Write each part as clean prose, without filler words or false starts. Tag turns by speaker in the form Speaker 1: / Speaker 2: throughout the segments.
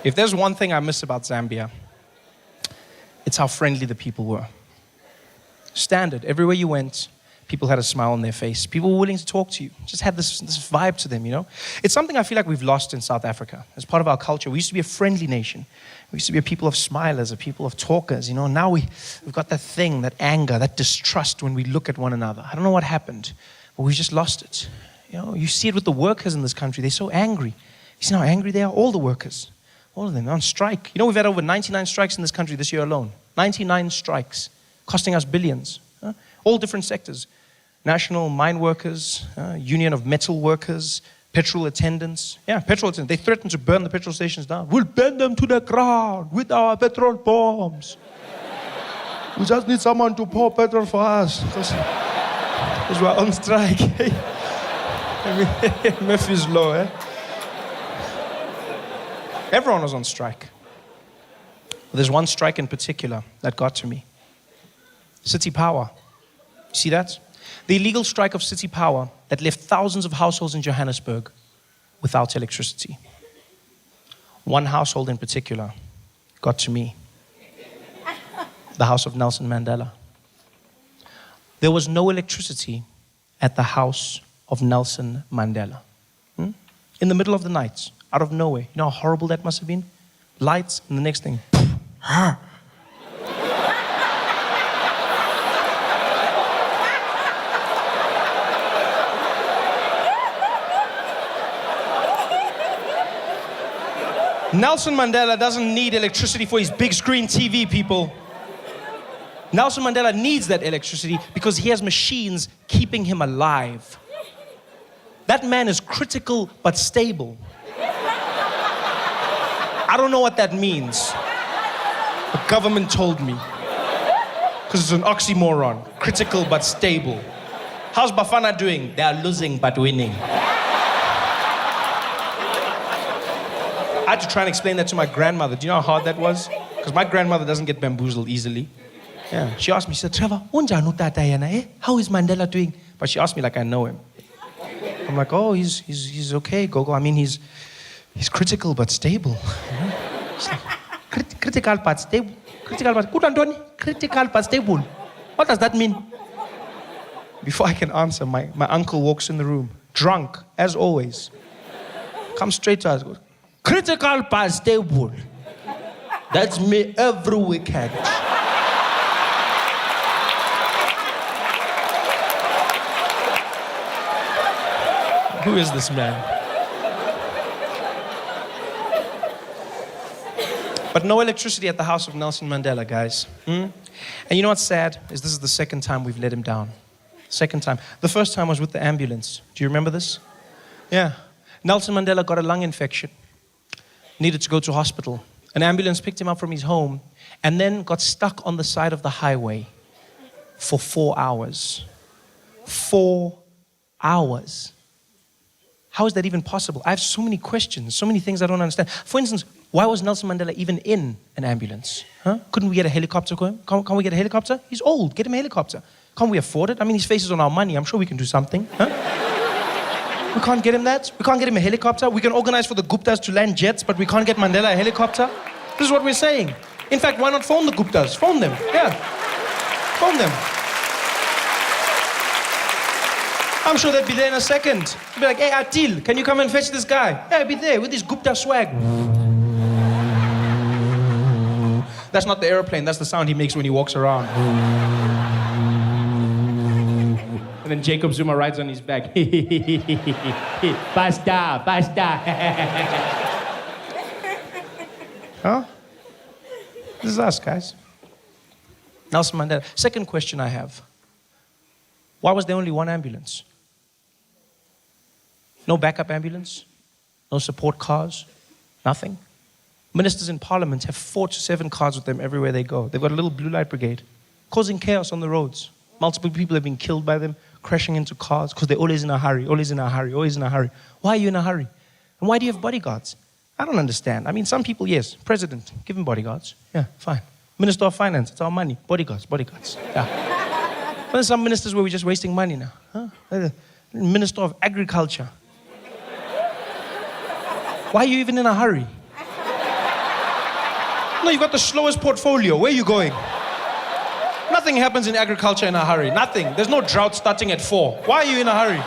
Speaker 1: If there's one thing I miss about Zambia, it's how friendly the people were. Standard, everywhere you went, people had a smile on their face. People were willing to talk to you. Just had this vibe to them, you know? It's something I feel like we've lost in South Africa. As part of our culture, we used to be a friendly nation. We used to be a people of smilers, a people of talkers, you know? Now we've got that thing, that anger, that distrust when we look at one another. I don't know what happened, but we've just lost it. You know, you see it with the workers in this country. They're so angry. You see how angry they are? All the workers. All of them on strike. You know, we've had over 99 strikes in this country this year alone. 99 strikes, costing us billions. All different sectors. National mine workers, union of metal workers, petrol attendants. Yeah, petrol attendants. They threatened to burn the petrol stations down. We'll burn them to the ground with our petrol bombs. We just need someone to pour petrol for us because we're on strike. Murphy's Law, eh? Everyone was on strike. But there's one strike in particular that got to me. City Power. You see that? The illegal strike of City Power that left thousands of households in Johannesburg without electricity. One household in particular got to me. The house of Nelson Mandela. There was no electricity at the house of Nelson Mandela. In the middle of the night, out of nowhere. You know how horrible that must have been? Lights, and the next thing. Nelson Mandela doesn't need electricity for his big screen TV, people. Nelson Mandela needs that electricity because he has machines keeping him alive. That man is critical but stable. I don't know what that means. The government told me. Because it's an oxymoron. Critical but stable. How's Bafana doing? They are losing but winning. I had to try and explain that to my grandmother. Do you know how hard that was? Because my grandmother doesn't get bamboozled easily. Yeah. She asked me, she said, Trevor, how is Mandela doing? But she asked me like I know him. I'm like, oh, he's okay, Gogo. I mean, he's critical but stable. Critical but stable. Critical but stable. What does that mean? Before I can answer, my uncle walks in the room, drunk, as always. Comes straight to us, goes, critical but stable. That's me every weekend. Who is this man? But no electricity at the house of Nelson Mandela, guys. And you know what's sad? Is this is the second time we've let him down. Second time. The first time was with the ambulance. Do you remember this? Yeah. Nelson Mandela got a lung infection. Needed to go to hospital. An ambulance picked him up from his home and then got stuck on the side of the highway for 4 hours. 4 hours. How is that even possible? I have so many questions, so many things I don't understand. For instance, why was Nelson Mandela even in an ambulance? Couldn't we get a helicopter for him? Can't we get a helicopter? He's old. Get him a helicopter. Can't we afford it? I mean, his face is on our money. I'm sure we can do something. We can't get him that. We can't get him a helicopter. We can organize for the Guptas to land jets, but we can't get Mandela a helicopter. This is what we're saying. In fact, why not phone the Guptas? Phone them. Yeah. Phone them. I'm sure they'd be there in a second. They'd be like, hey, Atil, can you come and fetch this guy? Yeah, I'll be there with his Gupta swag. That's not the airplane, that's the sound he makes when he walks around. And then Jacob Zuma rides on his back. Basta, basta. Huh? This is us, guys. Nelson Mandela. Second question I have. Why was there only one ambulance? No backup ambulance? No support cars? Nothing? Ministers in parliament have 4 to 7 cars with them everywhere they go. They've got a little blue light brigade, causing chaos on the roads. Multiple people have been killed by them, crashing into cars, because they're always in a hurry, always in a hurry, always in a hurry. Why are you in a hurry? And why do you have bodyguards? I don't understand. I mean, some people, yes. President, give him bodyguards. Yeah, fine. Minister of Finance, it's our money. Bodyguards, bodyguards. Yeah. But there's some ministers where we're just wasting money now. Minister of Agriculture. Why are you even in a hurry? No, you've got the slowest portfolio. Where are you going? Nothing happens in agriculture in a hurry. Nothing. There's no drought starting at 4. Why are you in a hurry?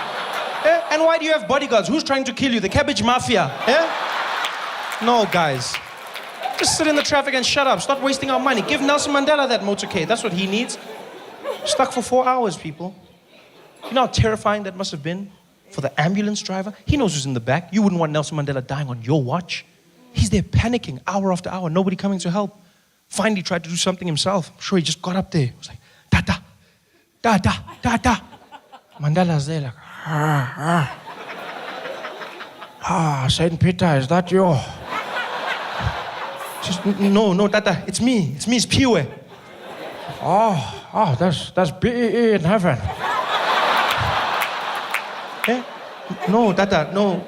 Speaker 1: And why do you have bodyguards? Who's trying to kill you? The cabbage mafia? No, guys. Just sit in the traffic and shut up. Stop wasting our money. Give Nelson Mandela that motorcade. That's what he needs. Stuck for 4 hours, people. You know how terrifying that must have been for the ambulance driver? He knows who's in the back. You wouldn't want Nelson Mandela dying on your watch. He's there panicking hour after hour. Nobody coming to help. Finally tried to do something himself. I'm sure he just got up there. He was like, Tata, Tata, Tata. Mandela's there like, Saint Peter, is that you? Just, no, Tata, it's me. It's Piwe. Oh, that's BEE in heaven. No, Tata, no.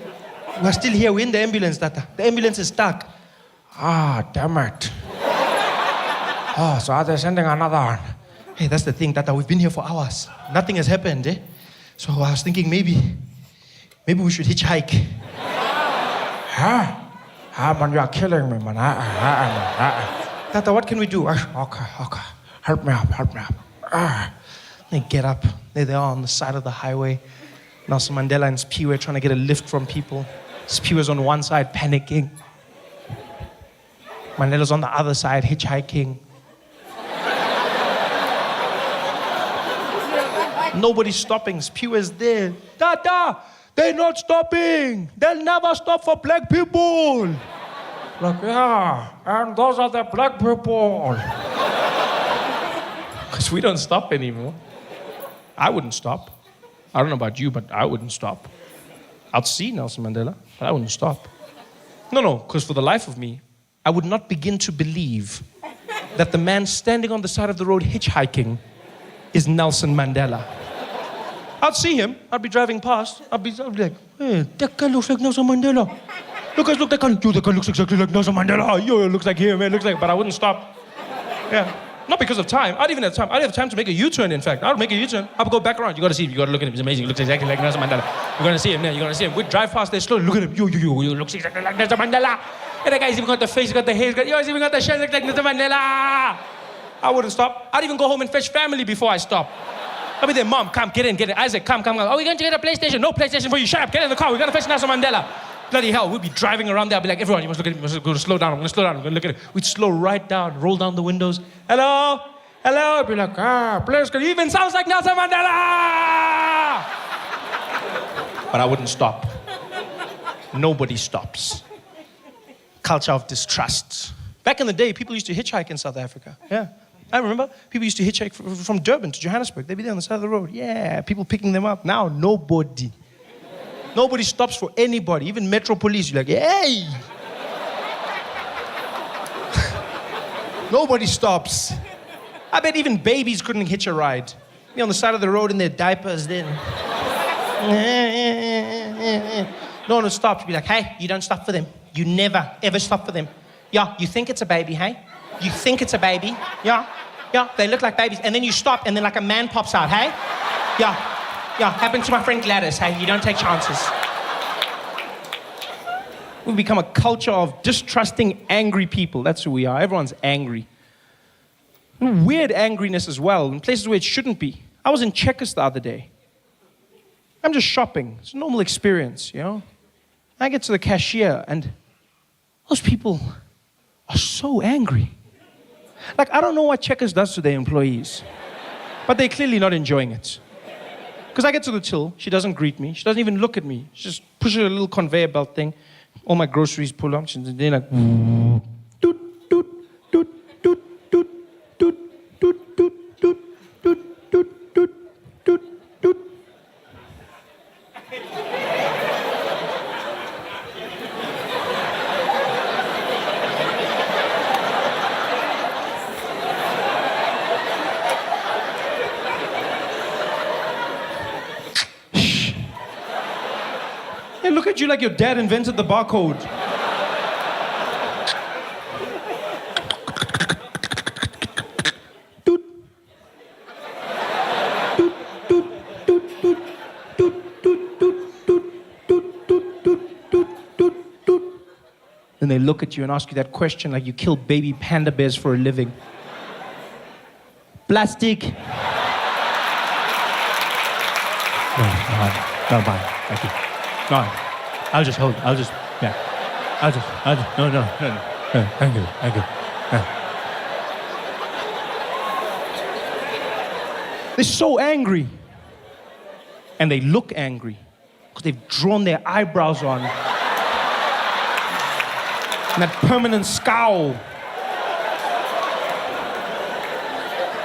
Speaker 1: We're still here. We're in the ambulance, Tata. The ambulance is stuck. Damn it. So are they sending another one? Hey, that's the thing, Tata. We've been here for hours. Nothing has happened, eh? So I was thinking maybe we should hitchhike. Man, you are killing me, man. Tata, what can we do? Okay. Help me up. They get up. There they are on the side of the highway. Nelson Mandela and Spiwe trying to get a lift from people. Spiwe's on one side panicking. Mandela's on the other side hitchhiking. Nobody's stopping. Spiwe's there. Tata, they're not stopping. They'll never stop for black people. Like, yeah, and those are the black people. Because we don't stop anymore. I wouldn't stop. I don't know about you, but I wouldn't stop. I'd see Nelson Mandela, but I wouldn't stop. No, because for the life of me, I would not begin to believe that the man standing on the side of the road hitchhiking is Nelson Mandela. I'd see him. I'd be driving past. I'd be like, hey, that guy looks like Nelson Mandela. Look, guys, look, that guy looks exactly like Nelson Mandela. Yo, it looks like him, man. Looks like, but I wouldn't stop. Yeah. Not because of time. I'd even have time. I'd have time to make a U-turn, in fact. I'd make a U-turn. I'd go back around. You got to see him. You got to look at him. He's amazing. He looks exactly like Nelson Mandela. You're going to see him there. You're going to see him. We'd drive past there slowly. Look at him. Yo, he looks exactly like Nelson Mandela. And that guy's even got the face, he's got the hair, he's even got the shirt like Nelson Mandela. I wouldn't stop. I'd even go home and fetch family before I stop. I'll be there, Mom, come, get in. Isaac, come. Oh, we're going to get a PlayStation. No PlayStation for you. Shut up. Get in the car. We're going to fetch Nelson Mandela. Bloody hell, we'd be driving around there. I'd be like, everyone, you must look at him. You must go to slow down. I'm going to slow down. I'm going to look at it. We'd slow right down, roll down the windows. Hello? I'd be like, please, he even sounds like Nelson Mandela. But I wouldn't stop. Nobody stops. Culture of distrust. Back in the day, people used to hitchhike in South Africa. Yeah. I remember people used to hitchhike from Durban to Johannesburg. They'd be there on the side of the road. Yeah, people picking them up. Now, nobody. Nobody stops for anybody. Even Metro Police, you're like, hey! Nobody stops. I bet even babies couldn't hitch a ride. Be on the side of the road in their diapers then. No one stops. You'd be like, hey, you don't stop for them. You never, ever stop for them. Yeah, you think it's a baby, hey? You think it's a baby? Yeah, they look like babies. And then you stop, and then like a man pops out, hey? Yeah, happened to my friend Gladys, hey? You don't take chances. We've become a culture of distrusting, angry people. That's who we are. Everyone's angry. Weird angriness as well, in places where it shouldn't be. I was in Checkers the other day. I'm just shopping. It's a normal experience, you know? I get to the cashier, and those people are so angry. Like, I don't know what Checkers does to their employees, but they're clearly not enjoying it. Because I get to the till, she doesn't greet me, she doesn't even look at me. She just pushes a little conveyor belt thing. All my groceries pull up, and they're like, doot, doot, doot, doot, doot, doot, doot, doot, doot, doot, doot, doot, doot, doot. They look at you like your dad invented the barcode. Doot. Doot, doot, doot, doot, doot, doot, doot, doot, doot, doot, doot, doot, doot, doot. Then they look at you and ask you that question like you kill baby panda bears for a living. Plastic. No, bye. Thank you. No, I'll just, yeah. No. Thank you. They're so angry. And they look angry because they've drawn their eyebrows on. And that permanent scowl.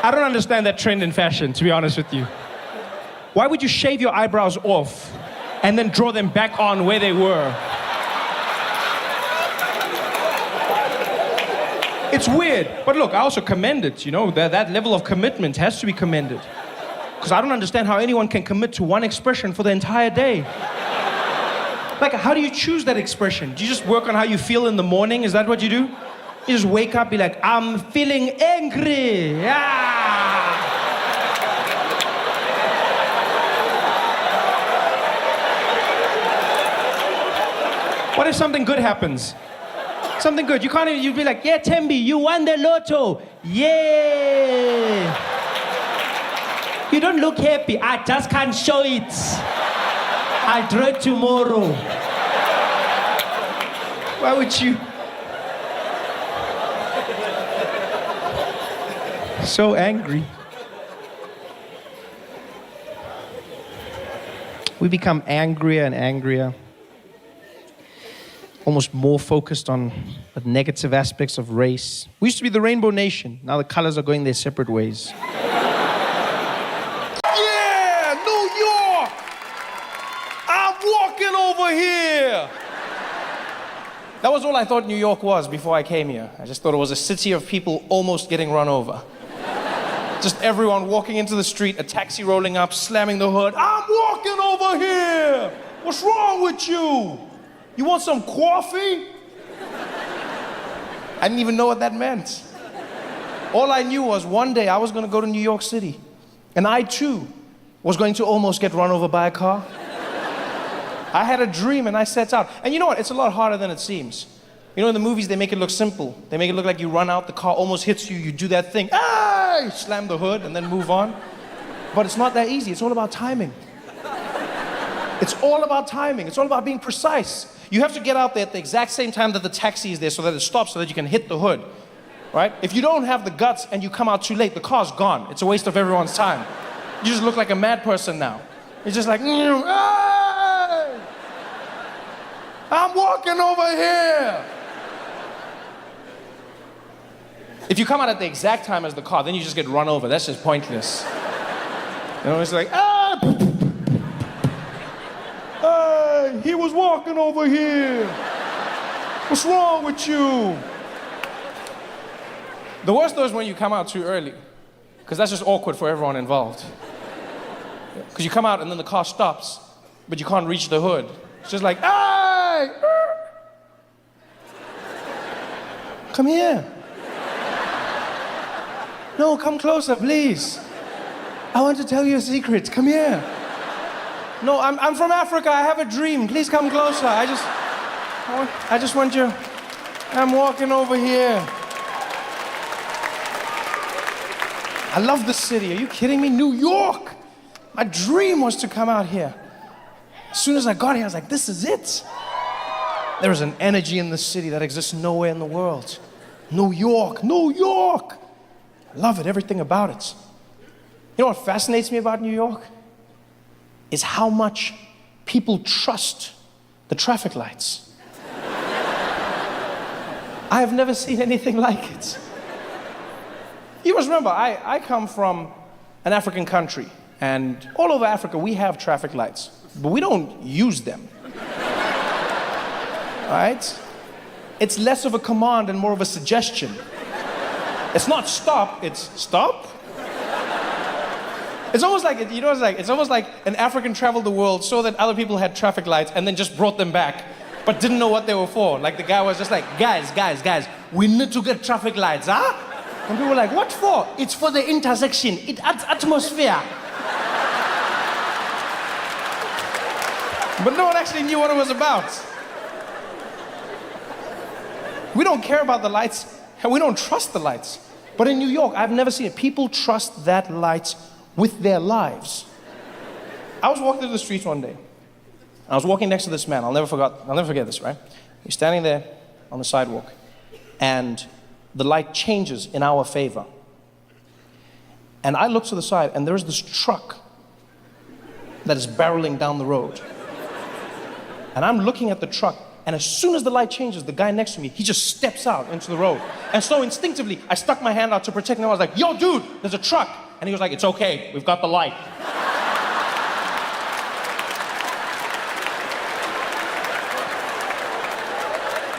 Speaker 1: I don't understand that trend in fashion, to be honest with you. Why would you shave your eyebrows off and then draw them back on where they were? It's weird. But look, I also commend it, you know, that level of commitment has to be commended. Because I don't understand how anyone can commit to one expression for the entire day. Like, how do you choose that expression? Do you just work on how you feel in the morning? Is that what you do? You just wake up, be like, I'm feeling angry. Yeah. What if something good happens? Something good. You can't even, you'd be like, yeah, Tembi, you won the lotto. Yeah. You don't look happy. I just can't show it. I'll draw it tomorrow. Why would you? So angry. We become angrier and angrier. Almost more focused on the negative aspects of race. We used to be the rainbow nation. Now the colors are going their separate ways.
Speaker 2: Over here. That was all I thought New York was before I came here. I just thought it was a city of people almost getting run over. Just everyone walking into the street, a taxi rolling up, slamming the hood. I'm walking over here. What's wrong with you? You want some coffee? I didn't even know what that meant. All I knew was one day I was going to go to New York City, and I too was going to almost get run over by a car. I had a dream and I set out. And you know what? It's a lot harder than it seems. You know, in the movies, they make it look simple. They make it look like you run out, the car almost hits you, you do that thing, you slam the hood and then move on. But it's not that easy. It's all about timing. It's all about timing. It's all about being precise. You have to get out there at the exact same time that the taxi is there so that it stops so that you can hit the hood, right? If you don't have the guts and you come out too late, the car's gone. It's a waste of everyone's time. You just look like a mad person now. You're just like, I'm walking over here. If you come out at the exact time as the car, then you just get run over. That's just pointless. You know, it's like, he was walking over here. What's wrong with you? The worst though is when you come out too early, because that's just awkward for everyone involved. Because you come out and then the car stops, but you can't reach the hood. It's just like, come here. No, come closer, please. I want to tell you a secret. Come here. No, I'm from Africa. I have a dream. Please come closer. I just want you. I'm walking over here. I love the city. Are you kidding me? New York. My dream was to come out here. As soon as I got here, I was like, this is it. There is an energy in the city that exists nowhere in the world. New York, New York. I love it, everything about it. You know what fascinates me about New York? Is how much people trust the traffic lights. I have never seen anything like it. You must remember, I come from an African country, and all over Africa we have traffic lights, but we don't use them. Right? It's less of a command and more of a suggestion. It's not stop, it's stop. It's almost like, you know, it's almost like an African traveled the world, saw that other people had traffic lights, and then just brought them back, but didn't know what they were for. Like the guy was just like, guys, we need to get traffic lights, huh? And people were like, what for? It's for the intersection. It adds atmosphere. But no one actually knew what it was about. We don't care about the lights, and we don't trust the lights. But in New York, I've never seen it. People trust that light with their lives. I was walking through the streets one day. I was walking next to this man. I'll never forget this, right? He's standing there on the sidewalk, and the light changes in our favor. And I look to the side, and there's this truck that is barreling down the road. And I'm looking at the truck, and as soon as the light changes, the guy next to me, he just steps out into the road. And so instinctively, I stuck my hand out to protect him. I was like, yo, dude, there's a truck. And he was like, it's okay, we've got the light.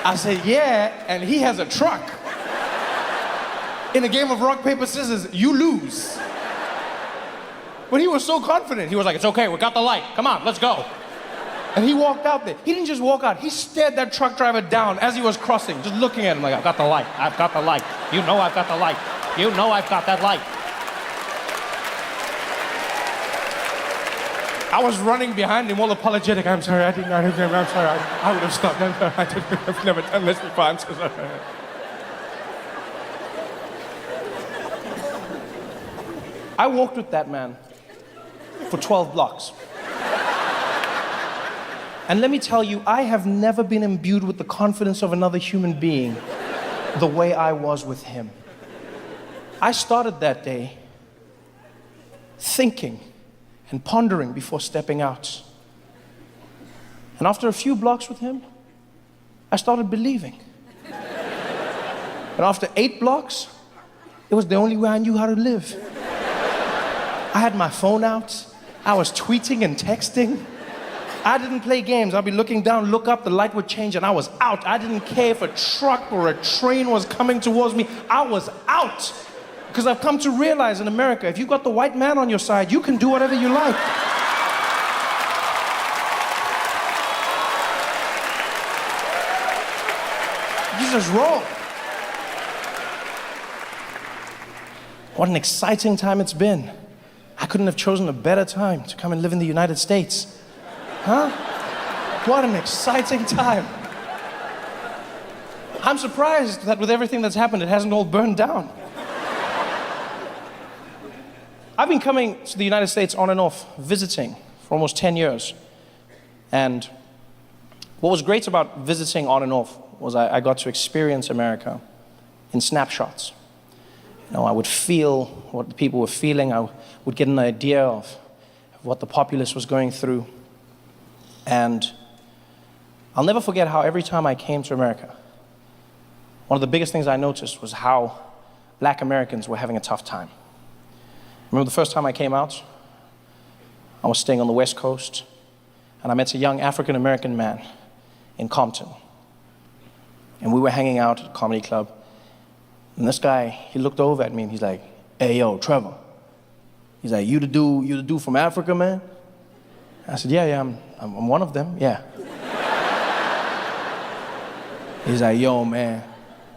Speaker 2: I said, yeah, and he has a truck. In a game of rock, paper, scissors, you lose. But he was so confident. He was like, it's okay, we got the light. Come on, let's go. And he walked out there. He didn't just walk out. He stared that truck driver down as he was crossing, just looking at him like, I've got the light. I've got the light. You know I've got the light. You know I've got that light. I was running behind him all apologetic. I'm sorry, I'm sorry. I would have stopped. I've never done this before. I'm so sorry. I walked with that man for 12 blocks. And let me tell you, I have never been imbued with the confidence of another human being the way I was with him. I started that day thinking and pondering before stepping out. And after a few blocks with him, I started believing. And after 8 blocks, it was the only way I knew how to live. I had my phone out. I was tweeting and texting. I didn't play games. I'd be looking down, look up, the light would change, and I was out. I didn't care if a truck or a train was coming towards me. I was out. Because I've come to realize in America, if you've got the white man on your side, you can do whatever you like. You just roll. What an exciting time it's been. I couldn't have chosen a better time to come and live in the United States. Huh? What an exciting time. I'm surprised that with everything that's happened, it hasn't all burned down. I've been coming to the United States on and off, visiting for almost 10 years. And what was great about visiting on and off was I got to experience America in snapshots. You know, I would feel what the people were feeling. I would get an idea of what the populace was going through. And I'll never forget how every time I came to America, one of the biggest things I noticed was how Black Americans were having a tough time. I remember the first time I came out, I was staying on the West Coast, and I met a young African-American man in Compton. And we were hanging out at a comedy club, and this guy, he looked over at me and he's like, hey, yo, Trevor. He's like, you the dude from Africa, man? I said, yeah, I'm one of them, yeah. He's like, yo, man,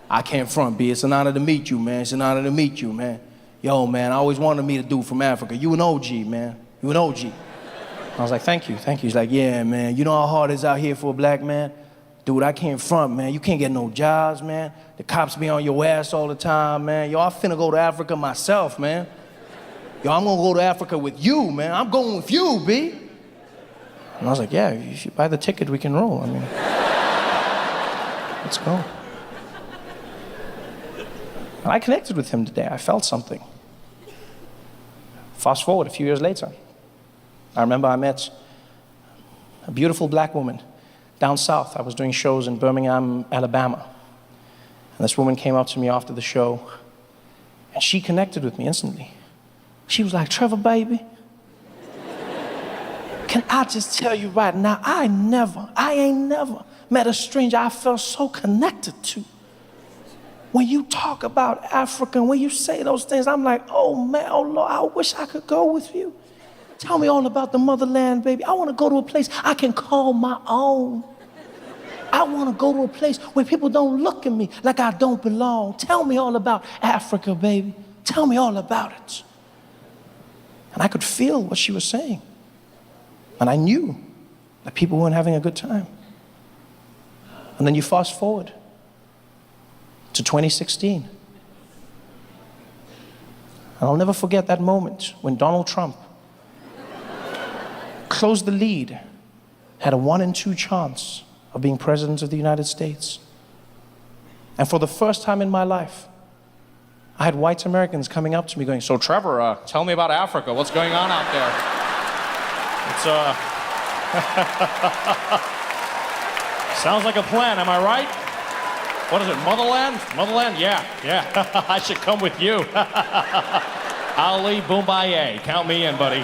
Speaker 2: I can't front, B. It's an honor to meet you, man. It's an honor to meet you, man. Yo, man, I always wanted to meet a dude from Africa. You an OG, man. You an OG. I was like, thank you. He's like, yeah, man, you know how hard it is out here for a black man? Dude, I can't front, man. You can't get no jobs, man. The cops be on your ass all the time, man. Yo, I finna go to Africa myself, man. Yo, I'm gonna go to Africa with you, man. I'm going with you, B. And I was like, yeah, if you buy the ticket, we can roll. I mean, let's go. And I connected with him today. I felt something. Fast forward a few years later. I remember I met a beautiful black woman down south. I was doing shows in Birmingham, Alabama. And this woman came up to me after the show, and she connected with me instantly. She was like, Trevor, baby, can I just tell you right now, I ain't never met a stranger I felt so connected to. When you talk about Africa, when you say those things, I'm like, oh man, oh Lord, I wish I could go with you. Tell me all about the motherland, baby. I want to go to a place I can call my own. I want to go to a place where people don't look at me like I don't belong. Tell me all about Africa, baby. Tell me all about it. And I could feel what she was saying. And I knew that people weren't having a good time. And then you fast forward. to 2016. And I'll never forget that moment when Donald Trump closed the lead, had a 1 in 2 chance of being president of the United States. And for the first time in my life, I had white Americans coming up to me going, "So Trevor, tell me about Africa. What's going on out there?" It's sounds like a plan, am I right? What is it, Motherland? Motherland? Yeah. I should come with you. Ali Boombaye, count me in, buddy.